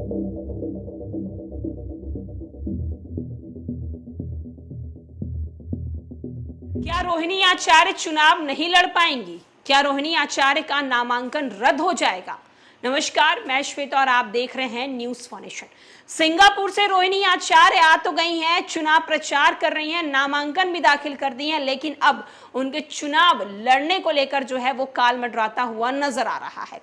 क्या रोहिणी आचार्य चुनाव नहीं लड़ पाएंगी? क्या रोहिणी आचार्य का नामांकन रद्द हो जाएगा? नमस्कार, मैं श्वेता और आप देख रहे हैं न्यूज फॉर्नेशन। सिंगापुर से रोहिणी आचार्य आ तो गई हैं, चुनाव प्रचार कर रही हैं, नामांकन भी दाखिल कर दी हैं, लेकिन अब उनके चुनाव लड़ने को लेकर जो है वो काल मंडराता हुआ नजर आ रहा है।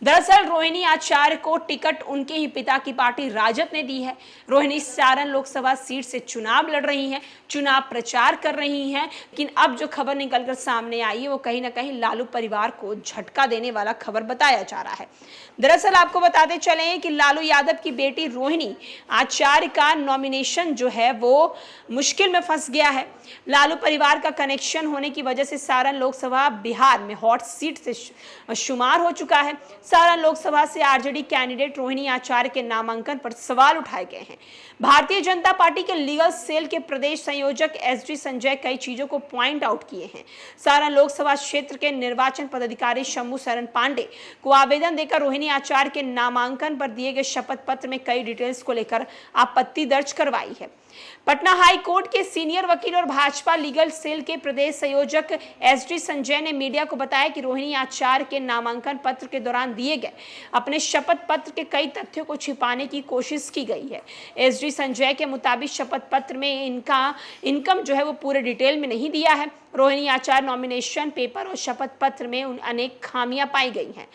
दरअसल रोहिणी आचार्य को टिकट उनके ही पिता की पार्टी राजद ने दी है। रोहिणी सारण लोकसभा सीट से चुनाव लड़ रही हैं, चुनाव प्रचार कर रही हैं, लेकिन अब जो खबर निकलकर सामने आई है वो कहीं ना कहीं लालू परिवार को झटका देने वाला खबर बताया जा रहा है। दरअसल आपको बताते चले कि लालू यादव की बेटी रोहिणी आचार्य का नॉमिनेशन जो है वो मुश्किल में फंस गया है। लालू परिवार का कनेक्शन होने की वजह से सारण लोकसभा बिहार में हॉट सीट से शुमार हो चुका है। सारण लोकसभा से आरजेडी कैंडिडेट रोहिणी आचार्य के नामांकन पर सवाल उठाए गए हैं। भारतीय जनता पार्टी के लीगल सेल के प्रदेश संयोजक एसडी संजय कई चीजों को पॉइंट आउट किए हैं। सारण लोकसभा क्षेत्र के निर्वाचन पदाधिकारी शंभू शरण पांडे को आवेदन देकर रोहिणी आचार्य के नामांकन पर दिए गए शपथ पत्र में कई डिटेल्स को लेकर आपत्ति दर्ज करवाई है। पटना हाई कोर्ट के सीनियर वकील और भाजपा लीगल सेल के प्रदेश संयोजक एसडी संजय ने मीडिया को बताया कि रोहिणी आचार्य के नामांकन पत्र के दौरान दिए गए अपने शपथ पत्र के कई तथ्यों को छिपाने की कोशिश की गई है। एसडी संजय के मुताबिक शपथ पत्र में इनका इनकम जो है वो पूरे डिटेल में नहीं दिया है। रोहिणी आचार्य नॉमिनेशन पेपर और शपथ पत्र में अनेक खामियां पाई गई हैं।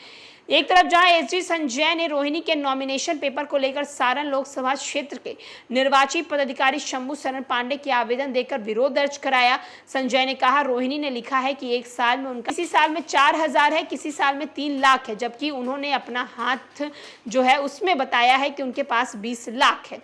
एक तरफ जहां एसडी संजय ने रोहिणी के नॉमिनेशन पेपर को लेकर सारण लोकसभा क्षेत्र के निर्वाची पदाधिकारी शंभू शरण पांडे के आवेदन देकर विरोध दर्ज कराया। संजय ने कहा रोहिणी ने लिखा है कि एक साल में उनका किसी साल में 4,000 है, किसी साल में 3 लाख है, जबकि उन्होंने अपना हाथ जो है उसमें बताया है कि उनके पास 20 लाख है।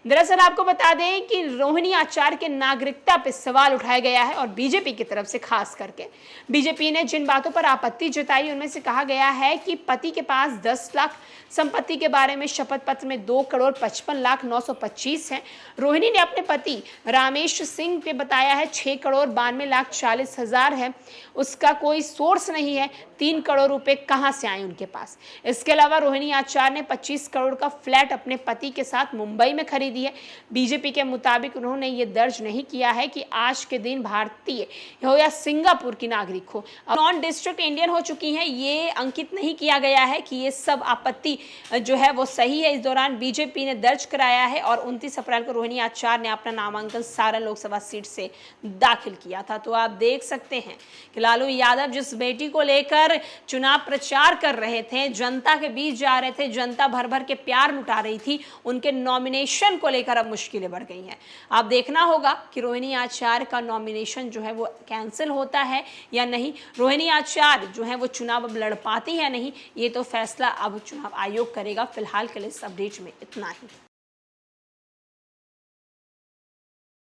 दरअसल आपको बता दें कि रोहिणी आचार्य के नागरिकता पर सवाल उठाया गया है और बीजेपी की तरफ से खास करके बीजेपी ने जिन बातों पर आपत्ति जताई उनमें से कहा गया है कि पति के पास 10 लाख संपत्ति के बारे में शपथ पत्र में 2,55,925 है। रोहिणी ने अपने पति रामेश सिंह पे बताया है 6,92,40,000 है, उसका कोई सोर्स नहीं है। 3 करोड़ रुपए कहां से आए उनके पास। इसके अलावा रोहिणी आचार्य ने 25 करोड़ का फ्लैट अपने पति के साथ मुंबई में खरीदी है। बीजेपी के मुताबिक उन्होंने ये दर्ज नहीं किया है कि आज के दिन भारतीय हो या सिंगापुर की नागरिक हो, नॉन डिस्ट्रिक्ट इंडियन हो चुकी हैं। ये अंकित नहीं किया गया है कि ये सब आपत्ति जो है वो सही है। इस दौरान बीजेपी ने दर्ज कराया है और 29 अप्रैल को रोहिणी आचार्य ने अपना नामांकन सारण लोकसभा सीट से दाखिल किया था। तो आप देख सकते हैं कि लालू यादव जिस बेटी को लेकर चुनाव प्रचार कर रहे थे, जनता के बीच जा रहे थे, जनता भर भर के प्यार लुटा रही थी, उनके नॉमिनेशन को लेकर अब मुश्किलें बढ़ गई हैं। अब देखना होगा कि रोहिणी आचार्य का नॉमिनेशन जो है वो कैंसिल होता है या नहीं, रोहिणी आचार्य जो है वो चुनाव अब लड़ पाती है नहीं, ये तो फैसला अब चुनाव आयोग करेगा। फिलहाल के लिए इस अपडेट में इतना ही।